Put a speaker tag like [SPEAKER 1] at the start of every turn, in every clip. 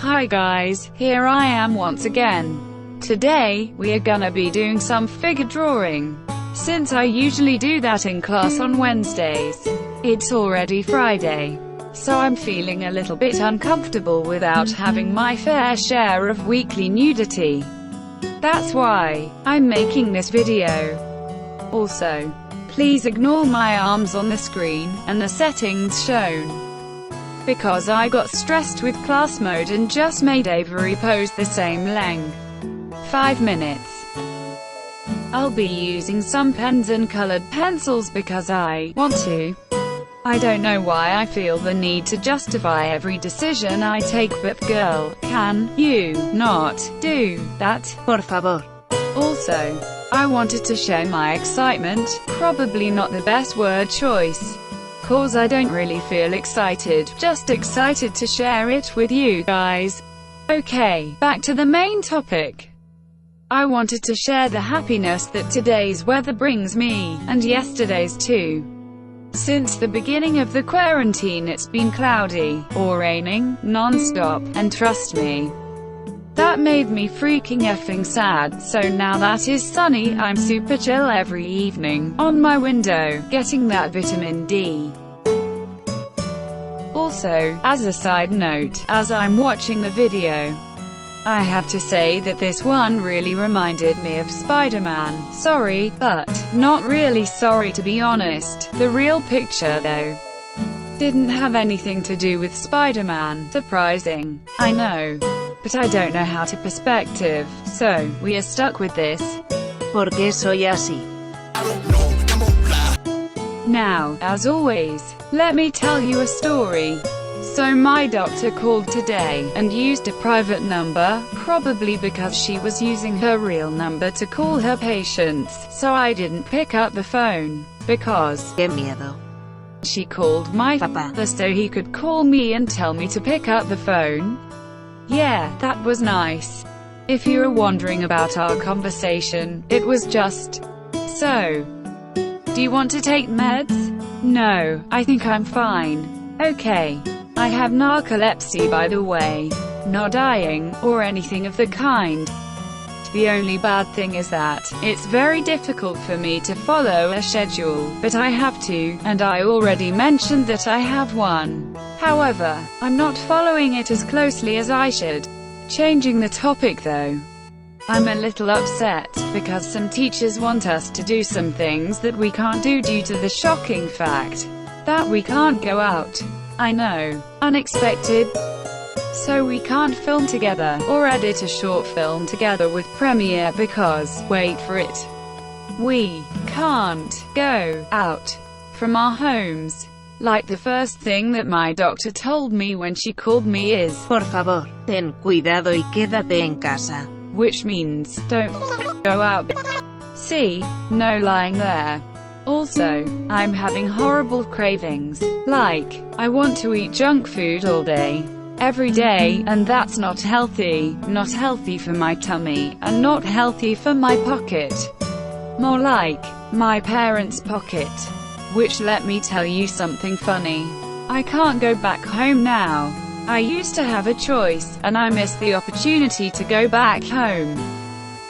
[SPEAKER 1] Hi guys, here I am once again. Today, we are gonna be doing some figure drawing. Since I usually do that in class on Wednesdays, it's already Friday. So I'm feeling a little bit uncomfortable without having my fair share of weekly nudity. That's why I'm making this video. Also, please ignore my arms on the screen, and the settings shown, because I got stressed with class mode and just made every pose the same length. 5 minutes. I'll be using some pens and colored pencils because I want to. I don't know why I feel the need to justify every decision I take, but girl, can you not do that, por favor? Also, I wanted to share my excitement, probably not the best word choice, cause I don't really feel excited, just excited to share it with you guys. Okay, back to the main topic. I wanted to share the happiness that today's weather brings me, and yesterday's too. Since the beginning of the quarantine it's been cloudy, or raining, non-stop, and trust me, that made me freaking effing sad. So now that is sunny, I'm super chill every evening, on my window, getting that vitamin D. Also, as a side note, as I'm watching the video, I have to say that this one really reminded me of Spider-Man. Sorry, but not really sorry to be honest. The real picture though didn't have anything to do with Spider-Man. Surprising, I know, but I don't know how to perspective, so we are stuck with this. Porque soy así. Now, as always, let me tell you a story. So my doctor called today, and used a private number, probably because she was using her real number to call her patients, so I didn't pick up the phone, because qué miedo. She called my papa, so he could call me and tell me to pick up the phone. Yeah, that was nice. If you are wondering about our conversation, it was just, so, do you want to take meds? No, I think I'm fine. Okay. I have narcolepsy by the way. Not dying, or anything of the kind. The only bad thing is that, it's very difficult for me to follow a schedule, but I have to, and I already mentioned that I have one. However, I'm not following it as closely as I should. Changing the topic though. I'm a little upset, because some teachers want us to do some things that we can't do due to the shocking fact that we can't go out. I know, unexpected. So we can't film together, or edit a short film together with Premiere because, wait for it, we can't go out from our homes. Like the first thing that my doctor told me when she called me is, por favor, ten cuidado y quédate en casa. Which means, don't go out. See, no lying there. Also, I'm having horrible cravings. Like, I want to eat junk food all day, every day, and that's not healthy. Not healthy for my tummy, and not healthy for my pocket. More like, my parents' pocket. Which let me tell you something funny. I can't go back home now. I used to have a choice, and I missed the opportunity to go back home.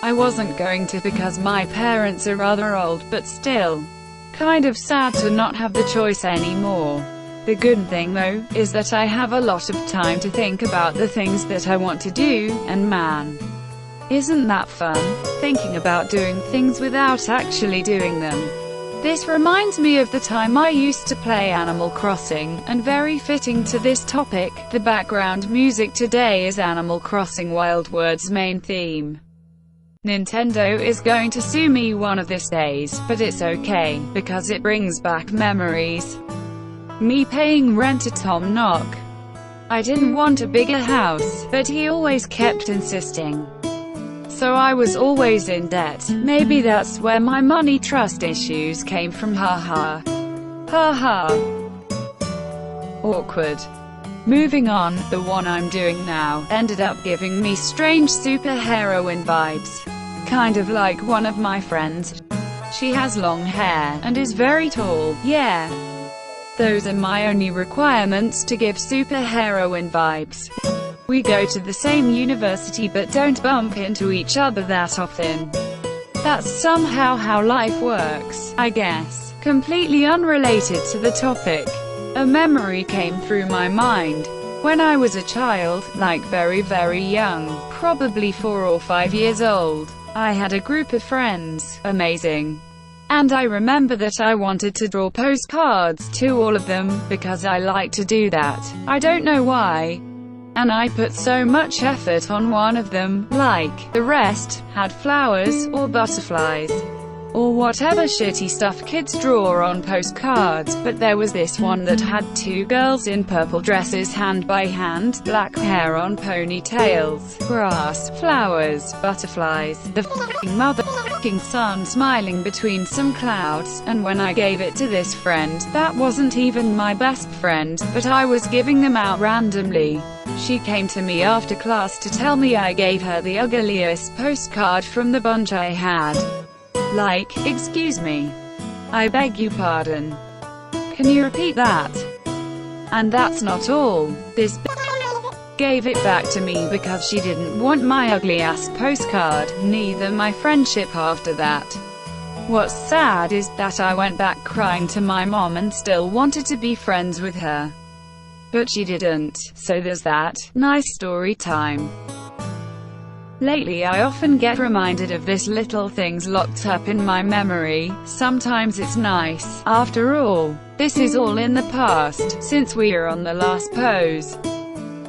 [SPEAKER 1] I wasn't going to because my parents are rather old, but still, kind of sad to not have the choice anymore. The good thing though, is that I have a lot of time to think about the things that I want to do, and man, isn't that fun? Thinking about doing things without actually doing them. This reminds me of the time I used to play Animal Crossing, and very fitting to this topic, the background music today is Animal Crossing Wild World's main theme. Nintendo is going to sue me one of these days, but it's okay, because it brings back memories. Me paying rent to Tom Nook. I didn't want a bigger house, but he always kept insisting. So I was always in debt. Maybe that's where my money trust issues came from, haha. Haha. Awkward. Moving on, the one I'm doing now, ended up giving me strange superheroine vibes. Kind of like one of my friends. She has long hair, and is very tall, yeah. Those are my only requirements to give superheroine vibes. We go to the same university but don't bump into each other that often. That's somehow how life works, I guess. Completely unrelated to the topic, a memory came through my mind. When I was a child, like very young, probably 4 or 5 years old, I had a group of friends, amazing. And I remember that I wanted to draw postcards to all of them, because I like to do that. I don't know why. And I put so much effort on one of them, like, the rest had flowers, or butterflies, or whatever shitty stuff kids draw on postcards, but there was this one that had 2 girls in purple dresses hand by hand, black hair on ponytails, grass, flowers, butterflies, the f***ing mother-f***ing sun smiling between some clouds, and when I gave it to this friend, that wasn't even my best friend, but I was giving them out randomly. She came to me after class to tell me I gave her the ugliest postcard from the bunch I had. Like, excuse me. I beg your pardon. Can you repeat that? And that's not all. This gave it back to me because she didn't want my ugly-ass postcard, neither my friendship after that. What's sad is that I went back crying to my mom and still wanted to be friends with her. But she didn't, so there's that. Nice story time. Lately I often get reminded of this little things locked up in my memory. Sometimes it's nice. After all, this is all in the past, since we are on the last pose.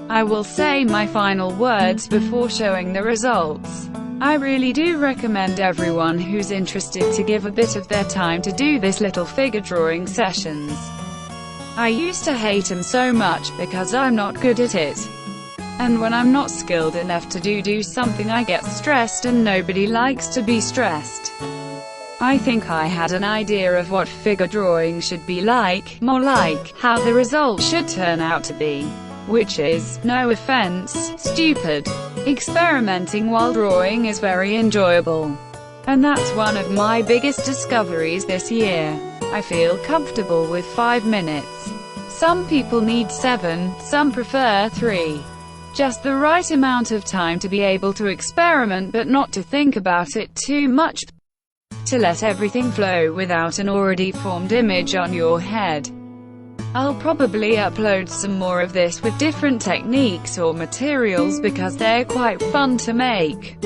[SPEAKER 1] I will say my final words before showing the results. I really do recommend everyone who's interested to give a bit of their time to do this little figure drawing sessions. I used to hate them so much because I'm not good at it. And when I'm not skilled enough to do something, I get stressed, and nobody likes to be stressed. I think I had an idea of what figure drawing should be like, more like how the result should turn out to be. Which is, no offense, stupid. Experimenting while drawing is very enjoyable. And that's one of my biggest discoveries this year. I feel comfortable with 5 minutes. Some people need 7, some prefer 3. Just the right amount of time to be able to experiment but not to think about it too much. To let everything flow without an already formed image on your head. I'll probably upload some more of this with different techniques or materials because they're quite fun to make.